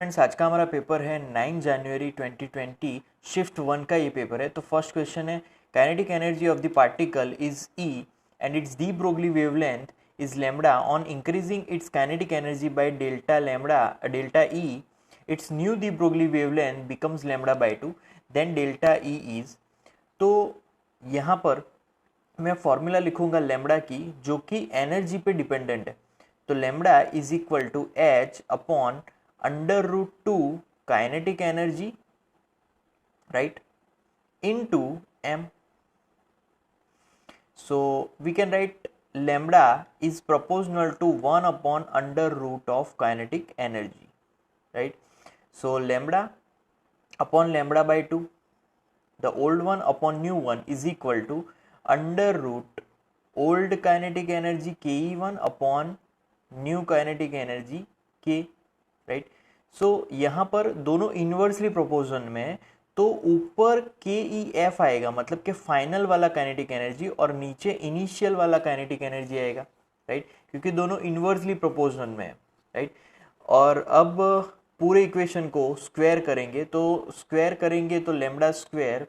Friends, आज का हमारा पेपर है 9 जनवरी 2020 शिफ्ट 1 का ये पेपर है। तो फर्स्ट क्वेश्चन है kinetic energy of the particle is E and it's de Broglie wavelength is lambda on increasing its kinetic energy by delta E it's new de Broglie wavelength becomes lambda bye 2 then delta E is. तो यहाँ पर मैं formula लिखूंगा lambda की जो कि energy पे dependent है। तो lambda is equal to H upon under root 2 kinetic energy right into m. So we can write lambda is proportional to 1 upon under root of kinetic energy, right? So lambda upon lambda by 2, the old one upon new one is equal to under root old kinetic energy ke1 upon new kinetic energy k, right? So यहाँ पर दोनों inversely proportion में, तो ऊपर के E F आएगा मतलब कि फाइनल वाला काइनेटिक एनर्जी और नीचे इनिशियल वाला काइनेटिक एनर्जी आएगा, राइट? क्योंकि दोनों इनवर्सली प्रोपोर्शन में है, राइट? और अब पूरे इक्वेशन को स्क्वायर करेंगे, तो स्क्वायर करेंगे तो lambda square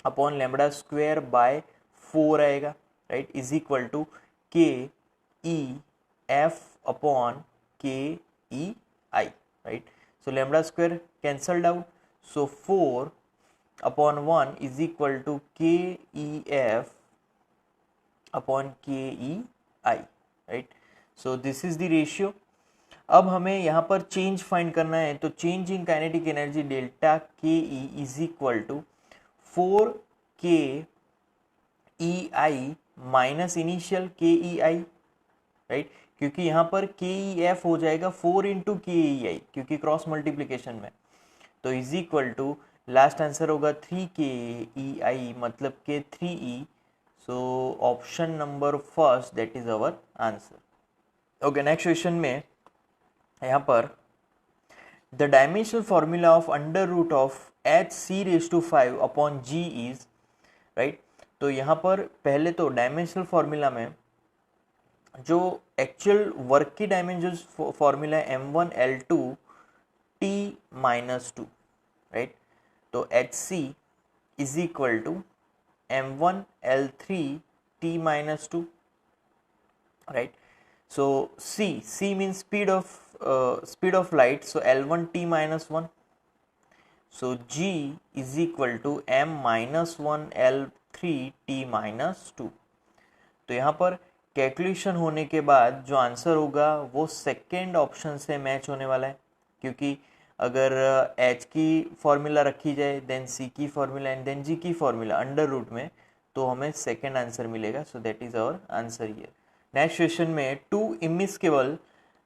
upon lambda square by 4 आएगा, राइट? इज इक्वल टू के ई एफ अपॉन के E I, right? So lambda square cancelled out. So 4 upon 1 is equal to KEF upon KEI, right? So this is the ratio. अब हमें यहाँ पर change find करना है, तो change in kinetic energy delta के E is equal to 4 के E आई minus initial के ई आई, राइट? क्योंकि यहाँ पर के ई एफ हो जाएगा 4 इंटू के ई आई क्योंकि क्रॉस मल्टीप्लीकेशन में, तो is equal to last answer होगा 3 के ई आई मतलब के 3E। So option number first that is our answer. Okay, next question में यहाँ पर the dimensional formula of under root of H C raise to 5 upon G is, right? तो यहाँ पर पहले तो डायमेंशनल फॉर्मूला में जो एक्चुअल वर्क की डायमेंशन फॉर्मूला है m1l2 t माइनस 2, राइट? तो H C is equal to m1l3 t minus 2, right? So c means speed of light, so l1 t minus 1, so g is equal to m minus 1 l3 t minus 2। तो यहाँ पर calculation होने के बाद जो answer होगा वो second option से मैच होने वाला है, क्योंकि अगर h की फॉर्मूला रखी जाए देन c की फॉर्मूला एंड देन g की फॉर्मूला अंडर रूट में, तो हमें सेकेंड आंसर मिलेगा। So that is our answer here. Next question में 2 इमिस्केबल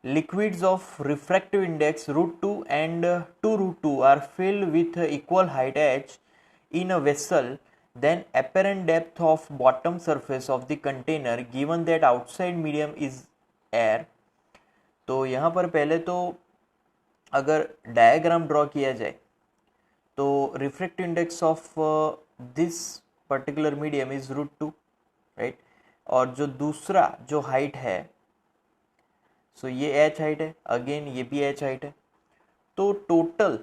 liquids of refractive index √2 and 2√2 are filled with equal height h in a vessel, then apparent depth of bottom surface of the container given that outside medium is air। तो यहाँ पर पहले तो अगर diagram draw किया जाए तो refractive index of this particular medium is √2, right? और जो दूसरा जो हाइट है, सो ये h हाइट है, अगेन ये भी h हाइट है, तो total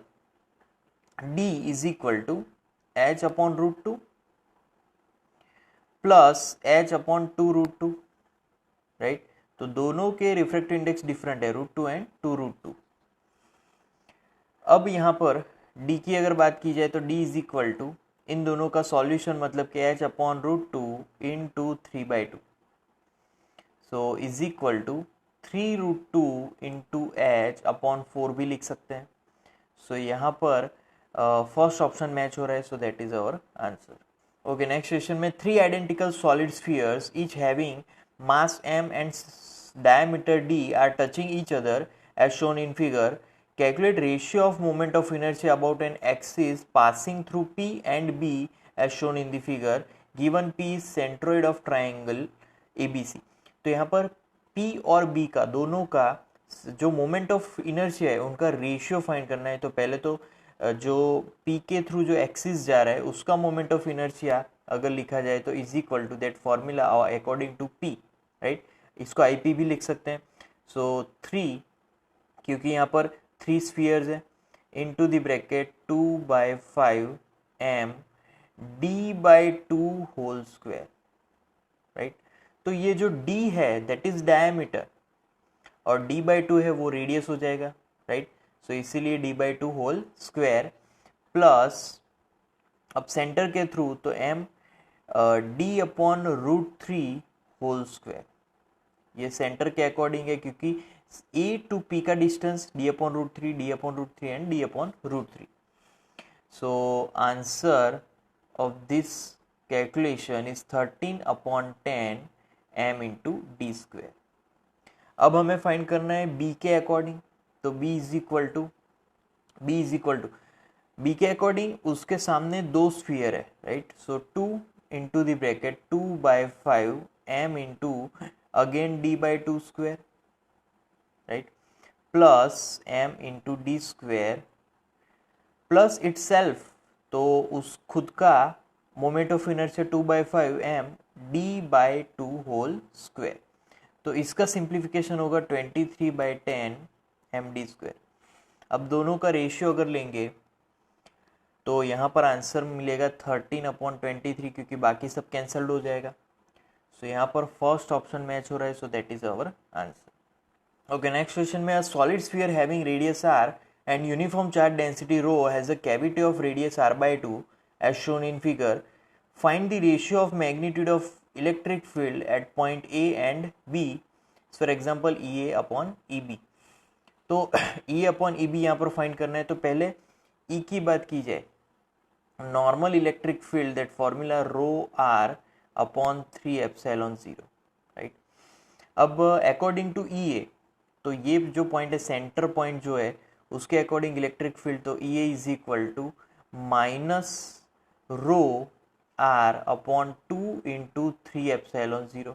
d is equal to h upon √2 plus h upon 2√2, right? तो दोनों के रिफ्रैक्टिव इंडेक्स डिफरेंट है, √2 एंड 2√2। अब यहाँ पर d की अगर बात की जाए तो d इज इक्वल टू इन दोनों का सॉल्यूशन मतलब कि h upon √2 into 3/2, so is equal to 3√2 into H upon 4 भी लिख सकते हैं। सो यहाँ पर फर्स्ट ऑप्शन मैच हो रहा है, so that is our answer. Okay, next question में 3 identical solid spheres each having mass m and diameter d are touching each other as shown in figure. Calculate ratio of moment of inertia about an axis passing through p and b as shown in the figure given p is centroid of triangle ABC। तो यहाँ पर P और B का दोनों का जो moment of inertia है उनका रेशियो फाइंड करना है। तो पहले तो जो P के थ्रू जो एक्सिस जा रहा है उसका मोमेंट ऑफ इनर्शिया अगर लिखा जाए तो is equal to that formula according to P, right? इसको IP भी लिख सकते हैं। सो 3, क्योंकि यहाँ पर 3 स्फीयर्स है, into the bracket 2/5 m d/2 whole square, right. तो ये जो d है दैट इज डायमीटर और d/2 है वो रेडियस हो जाएगा, राइट। सो इसीलिए d/2 होल स्क्वायर प्लस अब सेंटर के थ्रू तो m d/√3 होल स्क्वायर, ये सेंटर के अकॉर्डिंग है क्योंकि a टू p का distance d/√3 d/√3 and d/√3। So answer of this calculation is 13/10 m into D square. अब हमें फाइंड करना है b के अकॉर्डिंग, तो b is equal to b के अकॉर्डिंग उसके सामने दो स्फीयर है, right. So 2 into the bracket 2/5 m into again d/2 square, right, plus m into D square plus itself, तो उस खुद का moment of inertia 2/5 m d/2 whole square. तो इसका सिंप्लीफिकेशन होगा 23/10 m d स्क्वायर। अब दोनों का रेशियो अगर लेंगे तो यहाँ पर आंसर मिलेगा 13/23 क्योंकि बाकी सब कैंसल्ड हो जाएगा। सो यहाँ पर फर्स्ट ऑप्शन मैच हो रहा है, so that is our answer. Okay, next question में, a solid sphere having radius r and uniform charge density rho has a cavity of radius r/2 as shown in figure. Find the ratio of magnitude of electric field at point A and B. For example, EA upon EB. तो E upon EB यहाँ पर find करना है, तो पहले E की बात की जाए, normal electric field that formula rho r upon 3 epsilon 0, right. अब अकॉर्डिंग टू EA, तो ये जो पॉइंट है सेंटर पॉइंट जो है उसके अकॉर्डिंग इलेक्ट्रिक फील्ड, तो EA is equal to minus rho r upon 2 into 3 epsilon 0,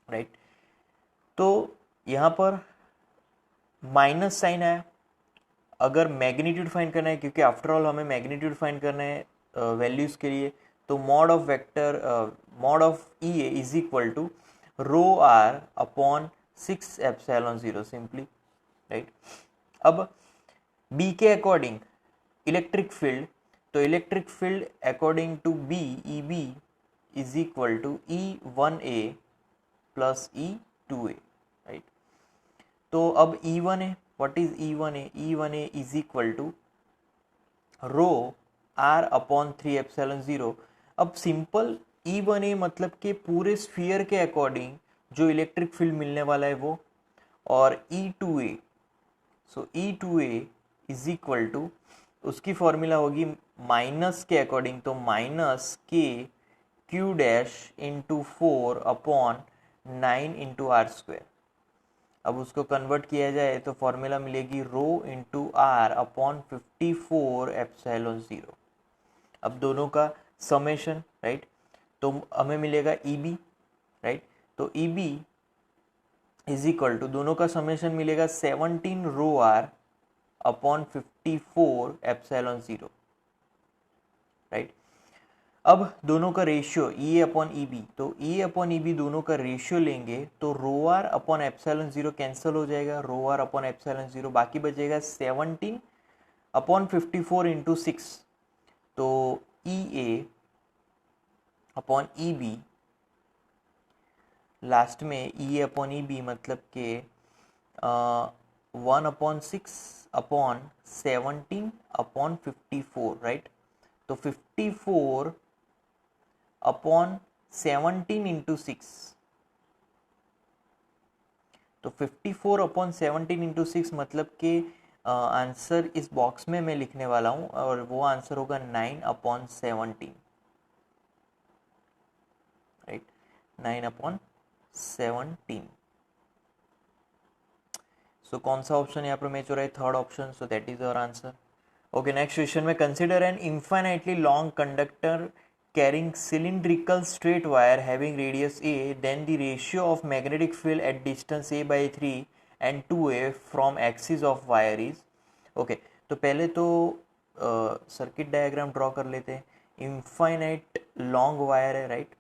right. तो यहाँ पर माइनस साइन आया। अगर मैग्नीट्यूड फाइंड करना है, क्योंकि आफ्टर ऑल हमें मैग्नीट्यूड फाइंड करना है वैल्यूज के लिए, तो mod of vector mod of EA is equal to rho r upon 6 epsilon 0 simply, right. अब B के अकॉर्डिंग इलेक्ट्रिक फील्ड, तो electric field according to B EB is equal to E1A plus E2A, right. तो अब E1A, what is E1A? E1A is equal to rho r upon 3 epsilon 0। अब simple E1A मतलब कि पूरे sphere के according जो electric field मिलने वाला है वो, और E2A, so E2A is equal to, उसकी फॉर्मूला होगी माइनस के अकॉर्डिंग, तो minus K Q dash into 4 upon 9 into R square. अब उसको कन्वर्ट किया जाए तो फॉर्मूला मिलेगी rho into R upon 54 epsilon 0। अब दोनों का समेशन, राइट, तो हमें मिलेगा EB, राइट। तो EB इज इक्वल टू, दोनों का समेशन मिलेगा 17 रो आर अपॉन 54 एप्सिलॉन 0, राइट। अब दोनों का रेशियो E अपॉन EB, तो E अपॉन EB दोनों का रेशियो लेंगे तो रो आर अपॉन एप्सिलॉन 0 कैंसिल हो जाएगा, रो आर अपॉन एप्सिलॉन 0, बाकी बचेगा 17 अपॉन 54 इंटू 6, तो EA अपॉन EB, लास्ट में E अपॉन EB मतलब के 1/6 अपॉन 17 अपॉन 54, राइट। तो 54 अपॉन 17 इंटू 6, तो 54 अपॉन 17 इंटू 6 मतलब कि आंसर इस बॉक्स में मैं लिखने वाला हूँ और वो आंसर होगा 9/17, राइट, 9/17। सो कौन सा ऑप्शन यहाँ पर मैच हो रहा है? Third option, so that is our answer. Okay, next question में, consider an infinitely long conductor carrying cylindrical straight wire having radius a, then the ratio of magnetic field at distance a/3 and 2a from axis of wire is, okay, तो पहले तो circuit diagram draw कर लेते हैं। Infinite long wire है, right,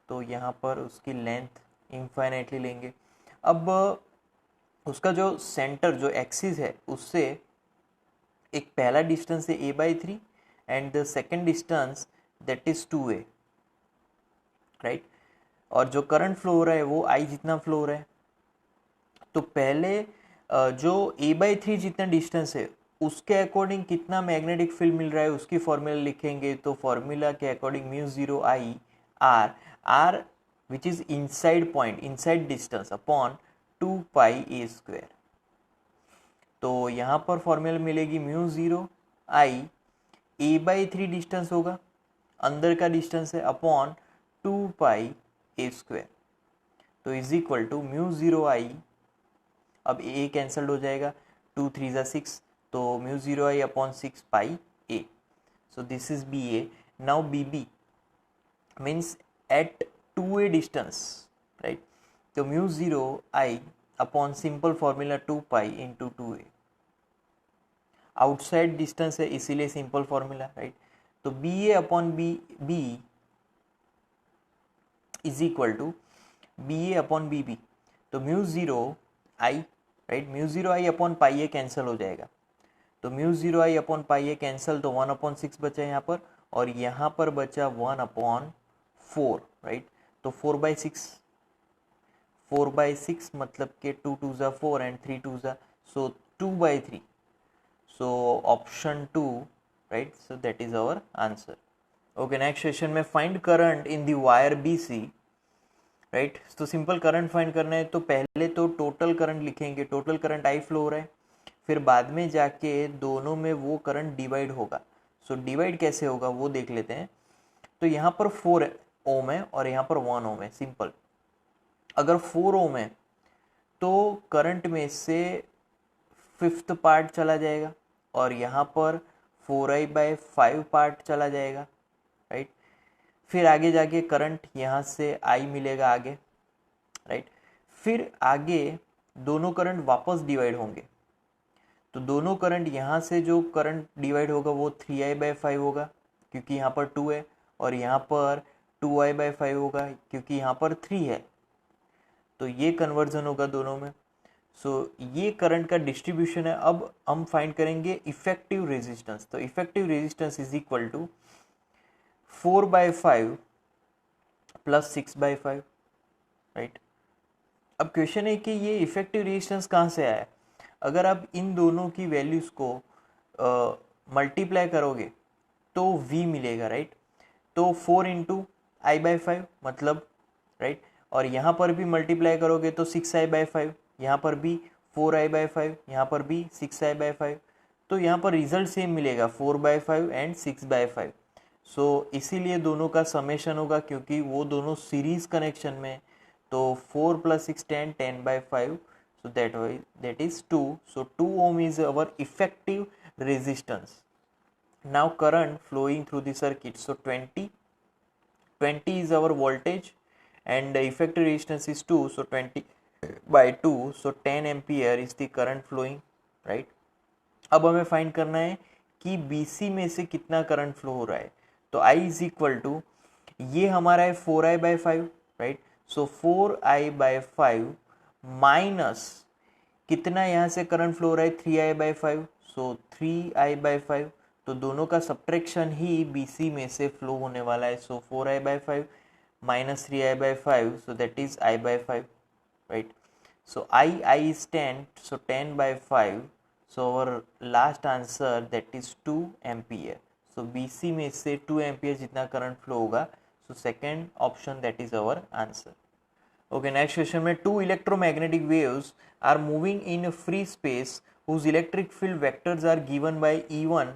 तो यहाँ पर उसकी लेंथ इनफाइनाइटली लेंगे। अब उसका जो सेंटर जो एक्सिस है उससे एक पहला डिस्टेंस है a/3 and the second distance that is 2a, right. और जो करंट फ्लो हो रहा है वो I जितना फ्लो हो रहा है। तो पहले जो a/3 जितना डिस्टेंस है उसके अकॉर्डिंग कितना मैग्नेटिक फील्ड मिल रहा है उसकी फॉर्मूला लिखेंगे। तो फॉर्मूला के according μ0I r which is inside point, inside distance upon 2πa²। तो यहाँ पर फॉर्मूला मिलेगी μ0I a/3 डिस्टेंस होगा, अंदर का डिस्टेंस है, अपॉन 2πa²। तो इज इक्वल टू μ0I, अब a कैंसल्ड हो जाएगा, 2 3 ज़ा 6, तो μ0I upon 6πa। So this is BA। Now BB means at 2a distance, right. तो μ0I upon simple formula 2π into 2a, outside distance है इसीलिए सिंपल फॉर्मूला, राइट। तो BA upon B is equal to BA upon BB। तो μ0I, right, μ0I upon pi a cancel हो जाएगा। तो μ0I upon pi a cancel, तो 1/6 बचा यहाँ पर, और यहाँ पर बचा 1/4, राइट। तो 4/6, 4/6 मतलब के 2 2 ज़ा 4 एंड 3 2 ज़ा, सो 2/3। So option 2, right? So that is our answer. Okay, next question में find current in the wire BC, right? तो सिंपल करंट फाइंड करना है तो पहले तो टोटल करंट लिखेंगे, टोटल करंट I फ्लो हो रहा है, फिर बाद में जाके दोनों में वो करंट डिवाइड होगा। सो डिवाइड कैसे होगा वो देख लेते हैं। तो यहाँ पर 4 ओम है और यहाँ पर 1 ओम है। सिंपल, अगर 4 ओम है तो करंट में से 5th पार्ट चला जाएगा और यहाँ पर 4I/5 पार्ट चला जाएगा, राइट। फिर आगे जाके करंट यहाँ से I मिलेगा आगे, राइट। फिर आगे दोनों करंट वापस डिवाइड होंगे, तो दोनों करंट यहाँ से जो करंट डिवाइड होगा वो 3I/5 होगा क्योंकि यहाँ पर 2 है, और यहाँ पर 2I/5 होगा क्योंकि यहाँ पर 3 है। तो ये कन्वर्जन होगा दोनों में। सो ये करंट का डिस्ट्रीब्यूशन है। अब हम फाइंड करेंगे इफेक्टिव रेजिस्टेंस। तो effective resistance is equal to 4/5 plus 6/5, right. अब क्वेश्चन है कि ये इफेक्टिव रेजिस्टेंस कहाँ से आया। अगर आप इन दोनों की वैल्यूज को मल्टीप्लाई करोगे तो V मिलेगा, राइट। तो 4 इंटू I/5 मतलब, राइट, और यहाँ पर भी मल्टीप्लाई करोगे तो 6I/5, यहाँ पर भी 4I/5, यहाँ पर भी 6I/5। तो यहाँ पर रिजल्ट सेम मिलेगा, 4/5 एंड 6/5। सो इसीलिए दोनों का समेशन होगा क्योंकि वो दोनों सीरीज कनेक्शन में। तो 4 + 6 10, 10/5, so that is 2. So 2 ohm is our effective resistance. Now current flowing through the circuit, so 20 is our voltage and the effective resistance is 2, so 20/2, so 10 ampere is the current flowing, right. अब हमें find करना है कि BC में से कितना current flow हो रहा है। तो I इज इक्वल टू, ये हमारा है 4I/5, राइट। सो 4I/5 माइनस कितना यहाँ से करंट फ्लो हो रहा है 3I/5, सो 3I/5। तो दोनों का सब्ट्रैक्शन ही BC में से फ्लो होने वाला है। सो 4I/5 minus 3I/5, so that is I/5, right. So I is 10, so 10/5, so our last answer that is 2 ampere. So BC में से 2 ampere जितना करंट फ्लो होगा, so second option that is our answer. Okay, next question में two electromagnetic waves are moving in a free space whose electric field vectors are given by E1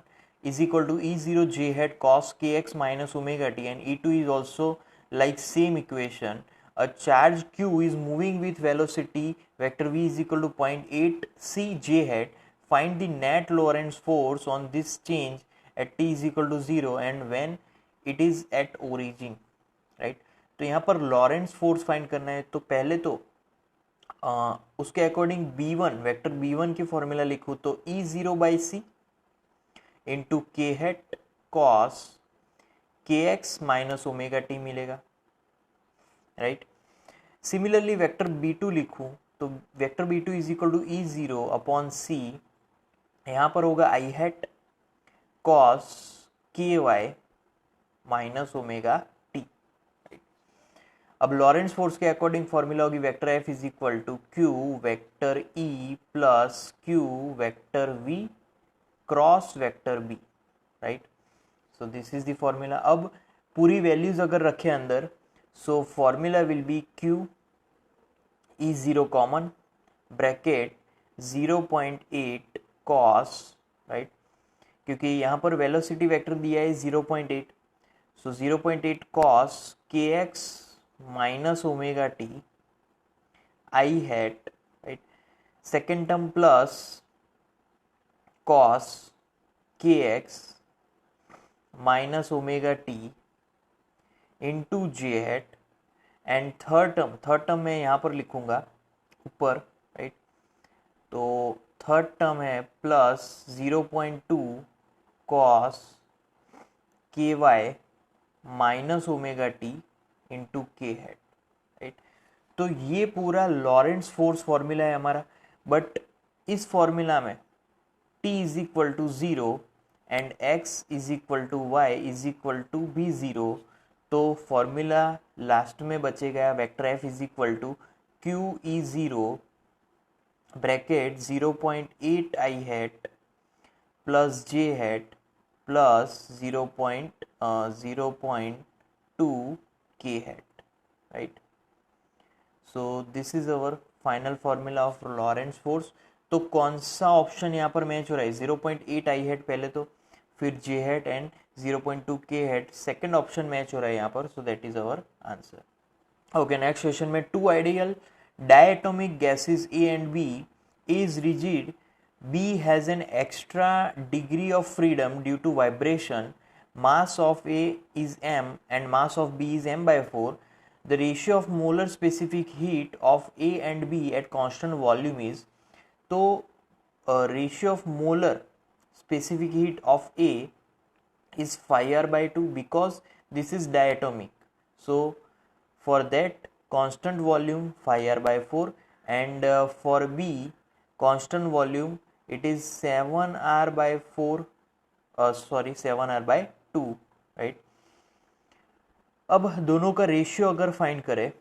is equal to E0 j hat cos kx minus omega t, and E2 is also like same equation. A charge q is moving with velocity vector v is equal to 0.8 c j hat. Find the net Lorentz force on this change at t is equal to 0 and when it is at origin, right. तो यहाँ पर Lawrence force find करना है। तो पहले तो उसके according B1 vector B1 की फॉर्मूला लिखूँ तो E0/c into k hat cos kx minus omega t मिलेगा, राइट। सिमिलरली वेक्टर B2 लिखूँ तो vector B two is equal to E zero upon c, यहाँ पर होगा i hat cos k y minus omega t. अब Lorentz force के according formula होगी vector F is equal to q vector E plus q vector v cross vector B, right. So this is the formula. अब पूरी values अगर रखे अंदर, so formula will be q E zero common bracket 0.8 cos, right, क्योंकि यहाँ पर velocity vector दिया है 0.8, so 0.8 cos k x minus omega t i hat, right, second term plus cos k x minus omega t into j hat, and third term मैं यहाँ पर लिखूंगा ऊपर, राइट, तो थर्ड टर्म है plus 0.2 cos k y minus omega t into k hat, right. तो ये पूरा लॉरेंट्ज फोर्स फॉर्मूला है हमारा, बट इस फॉर्मूला में t is equal to 0 and x is equal to y is equal to भी 0, तो फॉर्मूला लास्ट में बचेगा vector f is equal to q E zero bracket 0.8 i hat plus j hat plus 0.2 k hat, right. So this is our final formula of Lorentz force. तो कौन सा option यहाँ पर match हो रहा है, 0.8 आई हैट पहले, तो फिर जे hat and 0.2 k hat, second option match हो रहा है यहाँ पर, so that is our answer. Okay, next question में two ideal diatomic gases A and B is rigid, B has an extra degree of freedom due to vibration, mass of A is m and mass of B is m by 4, the ratio of molar specific heat of A and B at constant volume is, तो ratio of molar specific heat of A is phi r by 2 because this is diatomic, so for that constant volume phi r by 4, and for B constant volume it is 7r by 4, 7r by 2, right। अब दोनों का ratio अगर find करें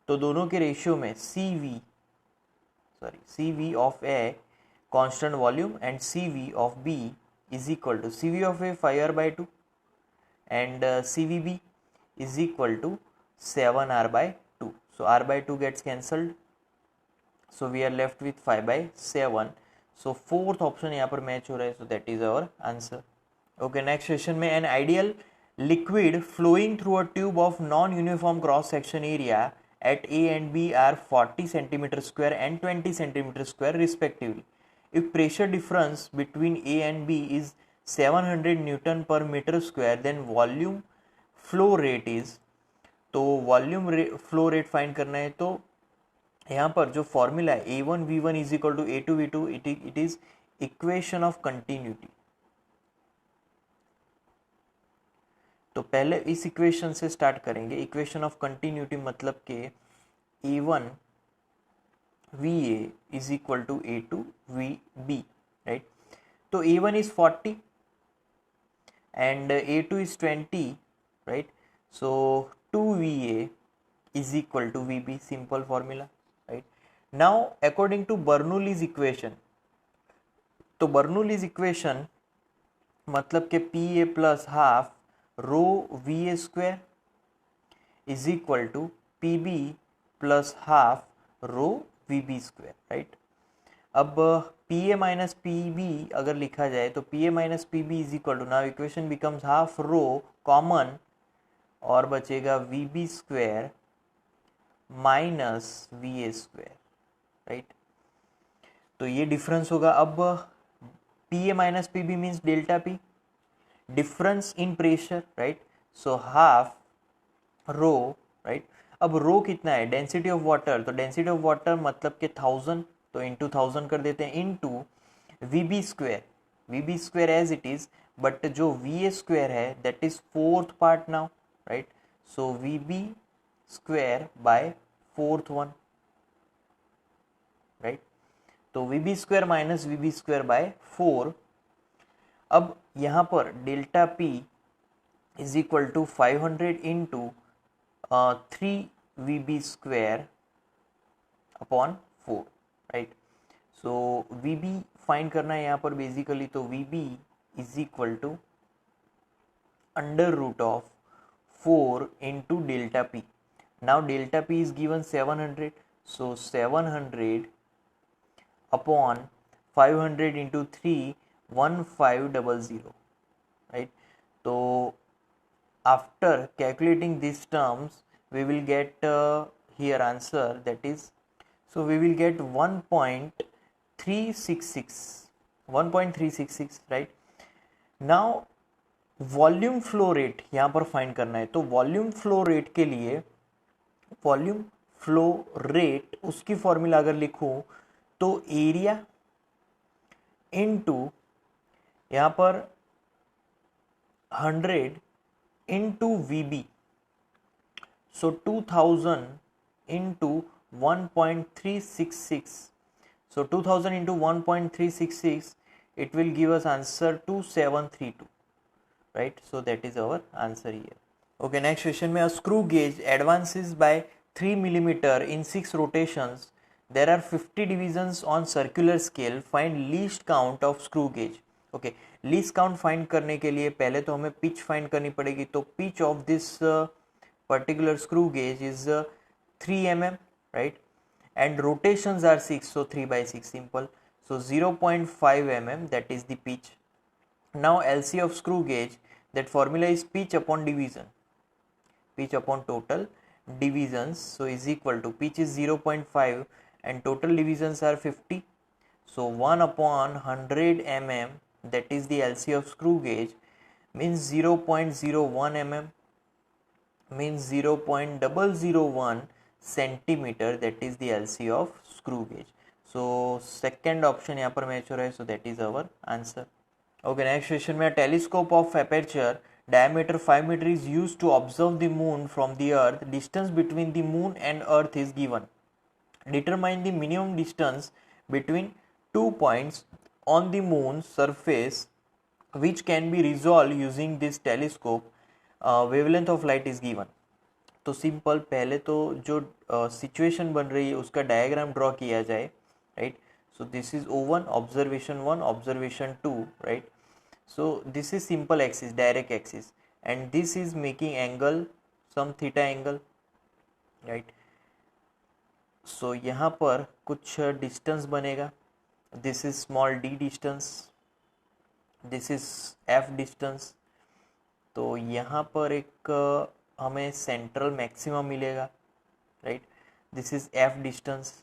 तो दोनों के ratio में CV of A constant volume and CV of B is equal to CV of A phi r by 2 and CVB is equal to 7r by 2. So r by 2 gets cancelled, so we are left with 5 by 7. So fourth option यहाँ पर match हो रहा है, so that is our answer. Okay, next question में an ideal liquid flowing through a tube of non-uniform cross section area at A and B are 40 centimeter square and 20 centimeter square respectively. If pressure difference between A and B is 700 Newton per meter square, then volume flow rate is, तो volume flow rate find करना है, तो यहाँ पर जो formula है A1 V1 is equal to A2 V2, it is equation of continuity. तो पहले इस इक्वेशन से स्टार्ट करेंगे। इक्वेशन ऑफ कंटिन्यूटी मतलब कि A1 VA is equal to A2 VB, right. तो A1 is 40 and A2 is 20, right. So 2VA is equal to VB, simple formula, right? Now according to Bernoulli's equation, तो Bernoulli's equation मतलब कि PA plus half rho VA square is equal to PB plus half rho VB square, right? अब PA minus PB अगर लिखा जाए तो PA minus PB is equal to, now equation becomes half rho common और बचेगा VB square minus VA square, right. तो ये difference होगा। अब PA minus PB means delta P, difference in pressure, right. So half rho, right. अब rho कितना है, density of water, तो डेंसिटी ऑफ वाटर मतलब कि 1000, तो इंटू 1000 कर देते हैं, into VB square as it is, but जो VA स्क्वायर है that is fourth part now, right? So VB square by fourth one, right. तो VB square minus VB square by 4। अब यहाँ पर delta P is equal to 500 into 3 VB square upon 4, right. So VB find करना है यहाँ पर basically, तो VB is equal to under root of 4 into delta p. Now delta p is given 700, so 700 upon 500 into 3, 1500, right? So after calculating these terms we will get here answer, that is, so we will get 1.366, right? Now volume flow rate यहाँ पर find करना है, तो volume flow rate के लिए volume flow rate उसकी formula अगर लिखूं तो एरिया इनटू यहाँ पर 100 into VB, so 2000 into 1.366, so 2000 into 1.366, it will give us answer 2732, right? So that is our answer here. Okay, next question में, a screw gauge advances by 3 millimeter in 6 rotations. There are 50 divisions on circular scale. Find least count of screw gauge. Okay, least count find करने के लिए पहले तो हमें pitch find करनी पड़ेगी, तो pitch of this particular screw gauge is 3 mm, right? And rotations are 6, so 3 by 6, simple. So 0.5 mm, that is the pitch. Now LC of screw gauge, that formula is pitch upon division, pitch upon total divisions, so is equal to, pitch is 0.5 and total divisions are 50, so 1 upon 100 mm, that is the LC of screw gauge, means 0.01 mm, means 0.001 centimeter, that is the LC of screw gauge. So second option यहाँ पर match हो रहा है, so that is our answer. Okay, next question में, telescope of aperture diameter 5 meter is used to observe the moon from the earth. Distance between the moon and earth is given. Determine the minimum distance between 2 points on the moon's surface which can be resolved using this telescope. Wavelength of light is given. तो simple, पहले तो जो situation बन रही है उसका diagram draw किया जाए, right. So this is O1, observation 1, observation 2, right? So this is simple axis, direct axis, and this is making angle, some theta angle, right? So यहाँ पर कुछ distance बनेगा, this is small d distance, this is f distance, तो यहाँ पर एक हमें central maximum मिलेगा, right? This is f distance,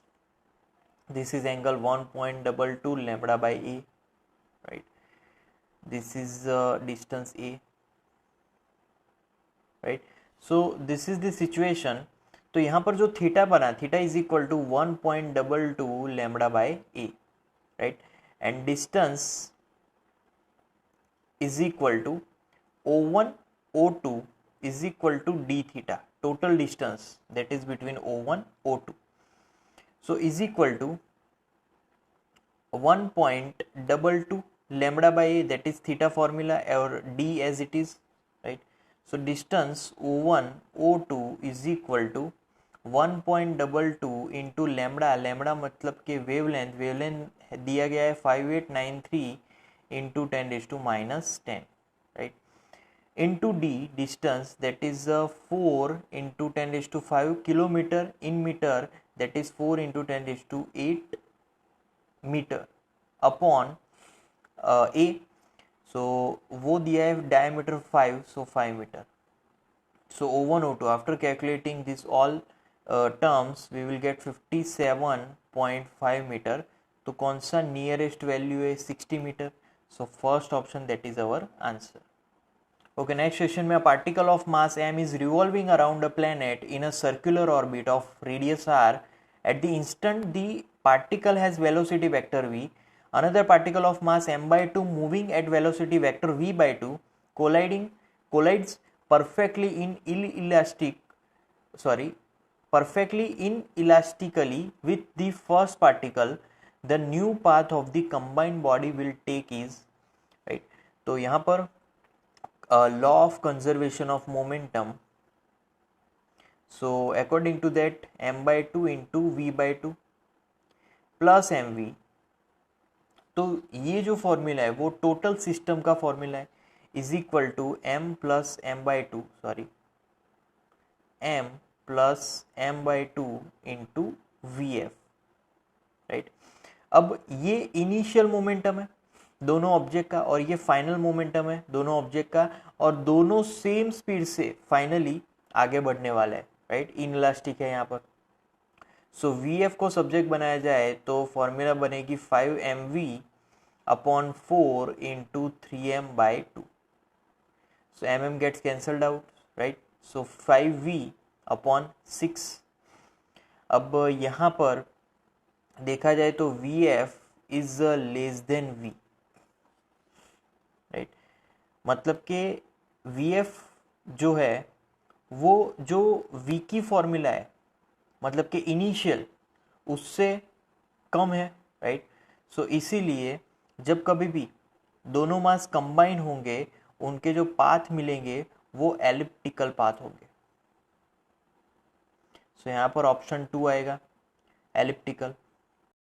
this is angle 1.22 lambda by a, right? This is distance a, right? So this is the situation. तो यहाँ पर जो थीटा बना, theta is equal to 1.22 lambda by a, right? And distance is equal to O1 O2 is equal to d theta, total distance that is between O1 O2. So is equal to 1.22 lambda by a, that is theta formula, or d as it is, right? So distance O1 O2 is equal to 1.22 into lambda, lambda मतलब के wavelength, wavelength दिया गया है 5893 into 10 raised to minus 10, right? Into d, distance, that is 4 into 10 raised to 5 kilometer in meter, that is 4 into 10 raised to 8 meter upon a, so वो दिया है diameter 5, so 5 meter. So O1 O2, after calculating this all terms we will get 57.5 meter. तो कौन सा nearest value है 60 meter, so first option, that is our answer. Okay, next question में, a particle of mass m is revolving around a planet in a circular orbit of radius r. At the instant the particle has velocity vector v, another particle of mass m by 2 moving at velocity vector v by 2 collides perfectly in perfectly inelastically with the first particle, the new path of the combined body will take is, right. तो यहाँ पर law of conservation of momentum, so according to that m/2 into v/2 plus mv, तो ये जो formula है वो total system का formula है, is equal to m plus m/2 sorry m plus m/2 into V F, right. अब ये initial momentum है दोनों ऑब्जेक्ट का और ये फाइनल मोमेंटम है दोनों ऑब्जेक्ट का, और दोनों सेम स्पीड से फाइनली आगे बढ़ने वाला है, राइट। इनइलास्टिक है यहाँ पर। सो वी एफ को सब्जेक्ट बनाया जाए तो फॉर्मूला बनेगी 5mv upon 4 into 3m/2, so mm gets cancelled out, right. So 5v upon 6। अब यहाँ पर देखा जाए तो v f is less than v, right. मतलब कि वी एफ जो है वो जो v की फॉर्मूला है मतलब कि इनिशियल उससे कम है, राइट। सो इसीलिए जब कभी भी दोनों मास कंबाइन होंगे उनके जो पाथ मिलेंगे वो एलिप्टिकल पाथ होंगे। सो यहाँ पर ऑप्शन 2 आएगा एलिप्टिकल।